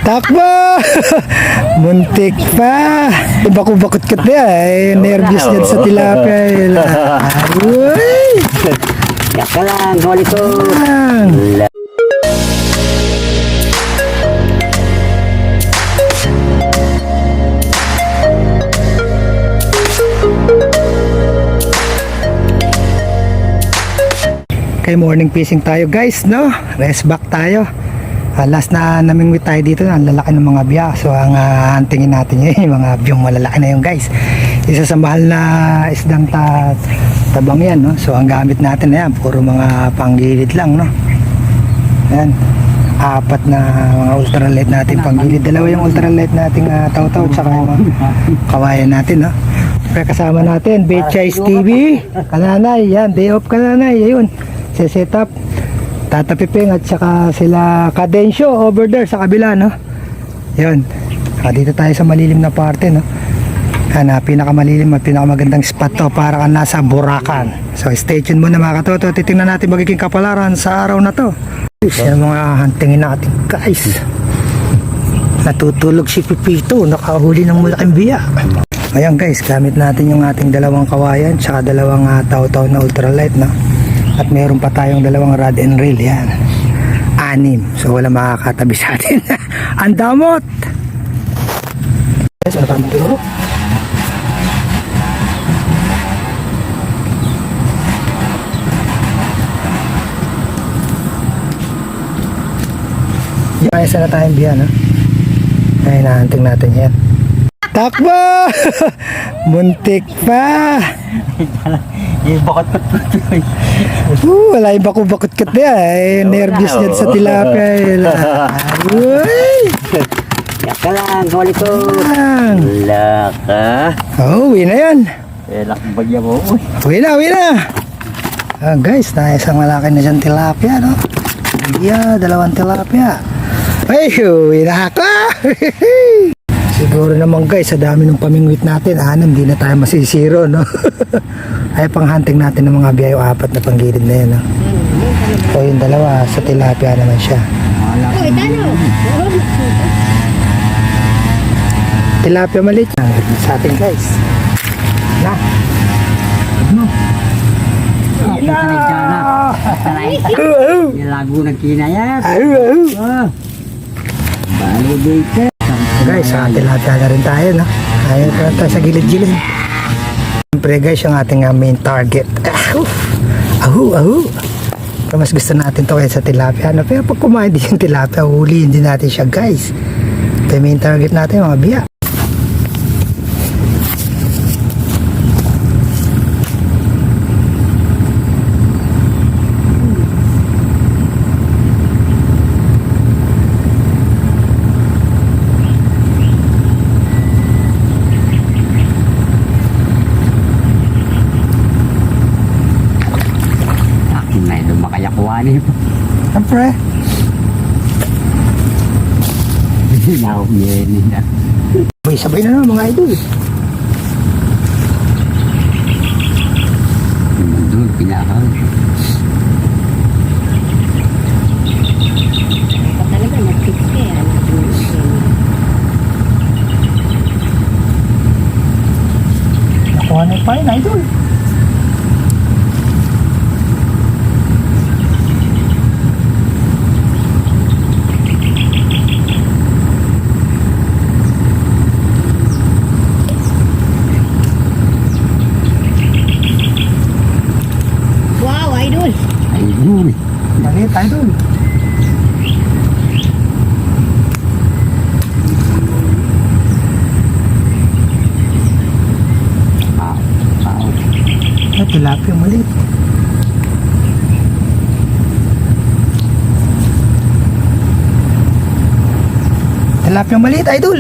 Takbo! Muntik pa. Bakot-bakot ka na eh. Nervous yan sa tilapia. Uy! Yaka lang, huli ko. Okay, morning fishing tayo guys, no? Rest back tayo. Last na namingwit tayo dito, ang lalaki ng mga biya. So ang huntingin natin yun, yung mga biyong malalaki na yun guys. Isa sa mahal na isdang tabang yan, no? So ang gamit natin na yan, puro mga panggilid lang, no? Ayan, apat na mga ultralight natin panggilid. Dalawa yung ultralight nating taw-taw, tsaka yung kawayan natin, no? Kaya kasama natin, Betchay TV, Kananay, yan, day off Kananay, ayun. Set up Tata Piping at saka sila Cadensyo over there sa kabila, no? Yun, dito tayo sa malilim na parte, no? Pinakamalilim at pinakamagandang spot to, para ka nasa Buracan. So stay tuned muna mga katoto, titingnan natin magiging kapalaran sa araw na to. Yan mga huntingin natin guys. Natutulog si Pipito, nakahuli ng malaking biya. Ayan guys, gamit natin yung ating dalawang kawayan tsaka dalawang taw-taw na ultralight, no? At meron pa tayong dalawang rod and reel, yan. 6. So wala makakatabi sa atin. Ang damot! Yes, ano pa mo? Ayos na tayong biya, no? Ay, nahanting natin yan. Takbo! Muntik pa! Wala yung bakot-bakot ka na eh. Nervous yan sa tilapia. Uy! Yaka lang, huli ko. Laka. Oh, uwi na yan. Lakbagya mo. Uwi na, uwi na. Guys, na isang malaki na dyan tilapia, no? Yeah, dalawang tilapia. Ay, uwi na ako. Siguro naman guys, sa dami ng pamingwit natin, hindi na tayo masisiro, no? Ay, pang hunting natin ng mga biyayo, 4 na panggilid na yan, no? So yung dalawa, sa tilapia naman siya. Tilapia maliit sa atin guys. Na. Ano? Lago ng kinayat. Guys, sa tilapia na rin tayo, no? Ayaw tayo sa gilid-gilid. Siyempre guys, yung ating main target. Ahu. Pero mas gusto natin to kaya sa tilapia, no? Pero pag kumain din yung tilapia, huliin din natin siya guys. Ito yung main target natin, mga biya. Siyempre. Sabay na naman mga idol. Doon, pinakaw. Talaga, nag-fix kaya natin. Nakuha na pa yun, idol. Maliit, idol. Tilapia maliit. Tilapia maliit, idol.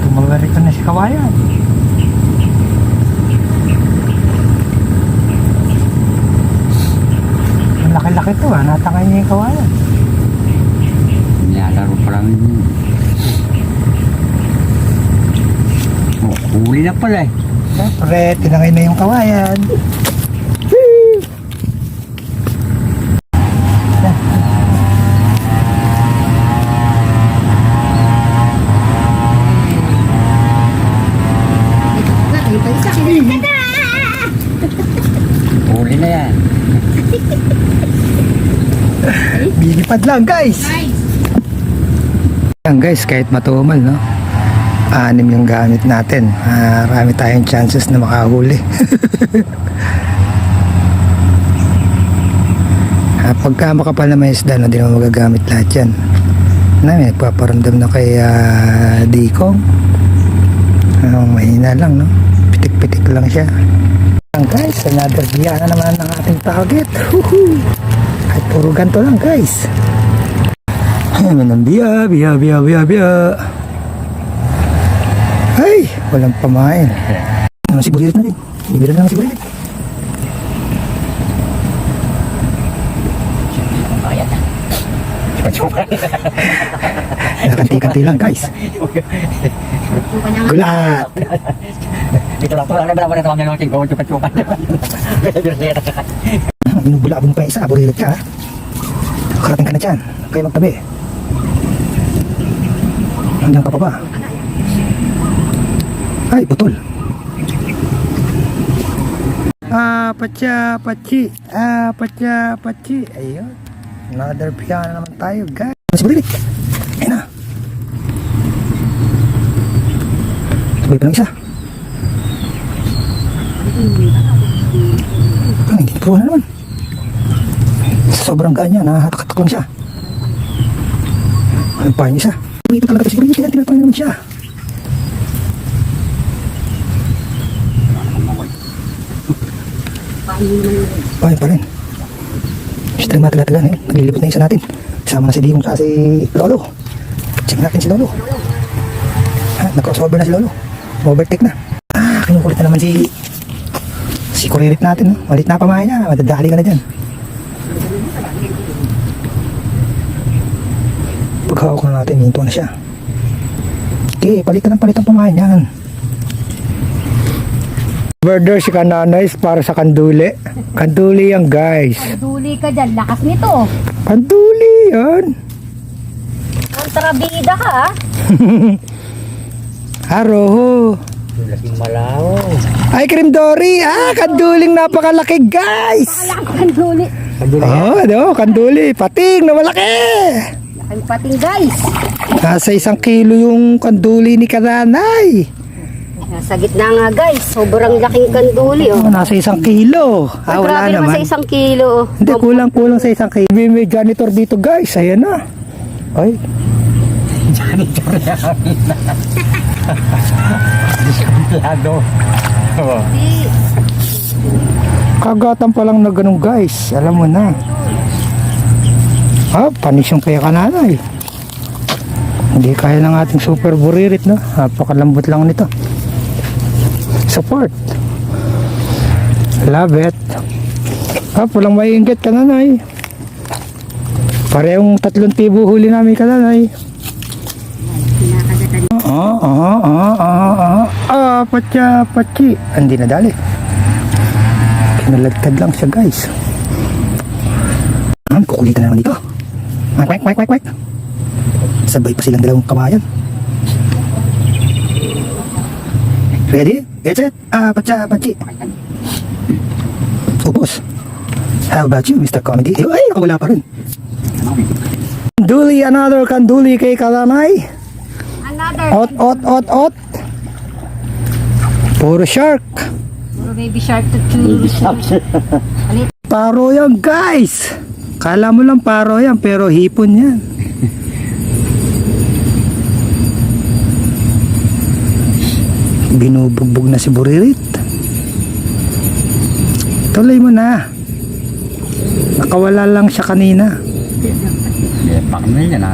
Tumawari ko na si kawayan. Ang laki-laki to, natangay niya yung kawayan. Nilalaro pa lang yun. Huli na pala eh. Siyempre, tinangay na yung kawayan. Pwede na yan. Bilipad lang guys. Yan guys, kahit matumal, no? 6 yung gamit natin. Marami tayong chances na makahuli. Pagka makapal na may isda, no, di naman magagamit lahat yan. May paparamdam na kay Dikong. Mahina lang, no? Pitik-pitik lang siya. Yan guys, another biya na naman ng ating target. At puro ganito lang guys. Biya. Ay, walang pamain. Naman si Burilit na rin. Bibira na lang si Burilit. Nakanti-kanti lang guys. Gulat. Ito lang po lang na ito ang king ko chupa-chupa. Binubulabong pa isa, Burilit ka ha. Karating ka na dyan. Kaya magtabi. Hanggang ka pa ba? Ay, putol. Pachi. Ayun. Another piano naman tayo, guys. Mas Burilit. Ayun na. Sabay pa lang isa. Hindi pro na naman. Sa sobrang gaan niya, nahatak-hatak lang siya. Ano pa yung isa? Ito talaga si Burilit, tinatay naman siya. Pahin pa rin. Siyempre matala-tala eh. Naglilipot na isa natin. Kasama na si Dikong sa si Lolo. Check natin si Lolo. Nag-crossover na si Lolo. Overtake na. Kinukulit na naman si Kuririt natin. Malit na pamahay niya. Madadali ka na dyan. Paghawak na natin, hinto na siya. Okay, palitan ang pamahay niyan. Murder si Kananays para sa kanduli. Kanduli yan guys. Kanduli ka dyan, lakas nito. Kanduli yan. Kontrabida ka ha. Aroho. Laking malaw. Ay, Krimdori. Kanduling napakalaki guys. Akala ko kanduli. Kanduli. Pating na malaki. Laking pating guys. Nasa 1 kilo yung kanduli ni Kananay. Nasa gitna nga guys, sobrang laking kanduli oh. Nasa 1 kilo. Wala Grabe naman naman. sa 1 kilo. Hindi, kulang sa 1 kilo. May janitor dito guys. Ayan na. Ay. Lado. Kagatan pa lang na ganun guys. Alam mo na. Panis yung kaya Kananay. Hindi kaya ng ating super Burilit, no? Napakalambot lang nito. Support. Love it. Walang maiinggit Kananay. Parehong 3 tibo huli namin Kananay. Pachi. Hindi na dali. Kinalagtad lang siya guys. Kukulitan na naman dito. Kwek. Sabay pa silang dalawang kamayan. Ready? Get it? Pachi. Upos. How about you, Mr. Comedy? Ay, nakawala pa rin. Kanduli, another kanduli kay Kananay. Another. Ot. Puro shark. Puro baby shark to choose. Paro yan guys. Kala mo lang paro yan pero hipon yan. Binubugbog na si Burilit. Tuloy mo na. Nakawala lang siya kanina. Pak na yan.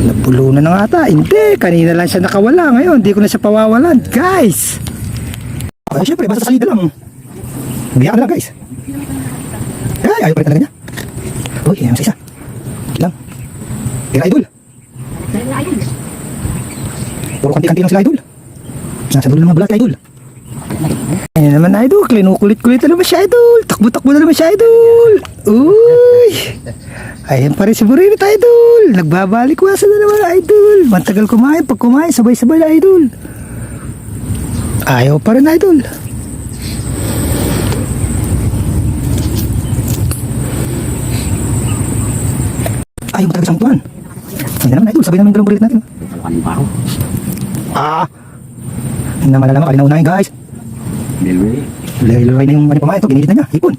Napulo na nga ata. Hindi, kanina lang siya nakawala. Ngayon, hindi ko na siya pawawalan. Guys! Ay, syempre, basta salida lang. Biyak na lang, guys. Ay, ayaw pa rin talaga niya. Uy, ayaw sa isa. Lang. Kaya idol. Puro kanti-kanti lang sila, idol. Nasa dulo ng mga balat, idol. Ayan naman, idol. Kinukulit-kulit na naman siya, idol. Takbo-takbo na naman siya, idol. Uy! Ayan pa rin si Burilit, idol. Nagbabalik-wasan na naman, idol. Mantagal kumain. Pag kumain, sabay-sabay na, idol. Ayaw pa rin, idol. tayo talaga siyang tuwan. Hindi naman idol, sabay namin dalawang bulit natin. Kanin pa ako. Hindi na malalaman, kalina unahin guys. Bilwi. Lay na yung pamain ito, ginigit na niya, hipon.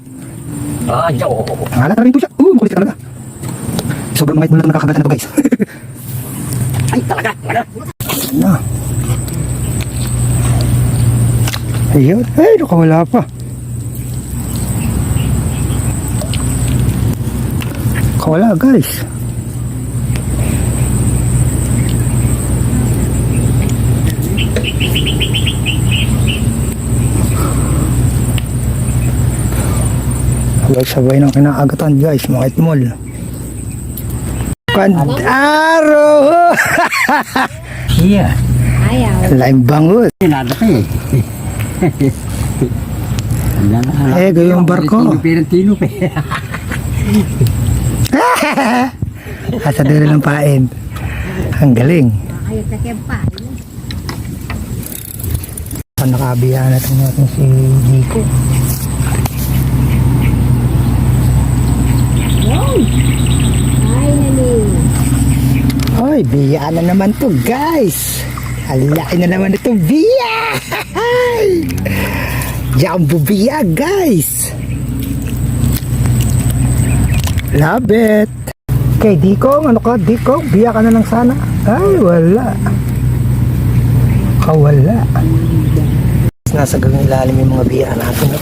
Oo. Ang halat na rin ito siya. Makulit ka talaga. Sobrang mga ito na nakakagatan na ito guys. Ay, talaga. Na. Ayun. Ay, nakawala pa. Nakawala guys. Sabay ng kinaagatan guys, mga itmol. Kandaro! Iya. Ayaw. Laing bangus. Nada pa eh. Eh, gayong barko. Tino pa. Asa din ng pain. Ang galing. Ayaw sa kempa. Nakabiyan natin si Nico. Ay, nani. Hoy, biya na naman to guys. Alaki na naman ito biya. Jumbo biya guys. Love it. Okay, Dikong, ano ka Dikong? Biya ka na lang sana. Ay, wala. Wala. Nasa gawing ilalim yung mga biya natin. No?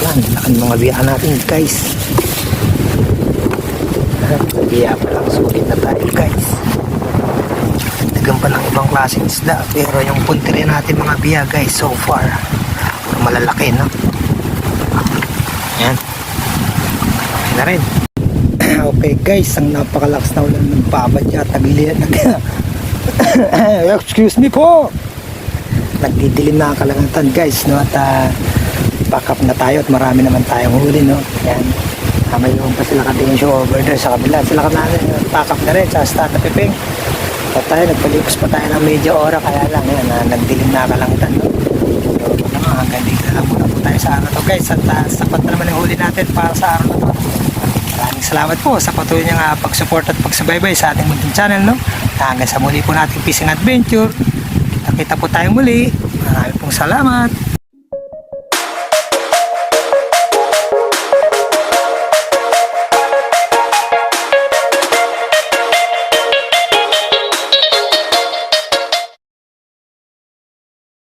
Yan, laki ng mga biya natin guys. Biya pa lang, sulit na tayo guys. Dagan pa ng ibang klaseng isda, pero yung puntiri natin mga biya guys so far malalaki, no? Yan, okay na rin. Okay guys, ang napakalakas na ulan ng babadya, tagilian excuse me po, nagdidilim na ang kalangatan guys, no? At pack up na tayo at marami naman tayong huli, no? Yan, mayroon pa sila katingin show over there sa kabila, sila namin pack up na rin sa stand na piping. At tayo, nagpalipas pa tayo ng medya ora, kaya lang yan, nagdilim na kalangitan, no? So, hanggang dito lang muna po tayo sa araw to guys, at sapat na naman yung huli natin para sa araw na to. Maraming salamat po sa patuloy niyang pag-support at pagsubaybay sa ating munting channel, no? Hanggang sa muli po nating fishing adventure, kita po tayong muli. Maraming pong salamat.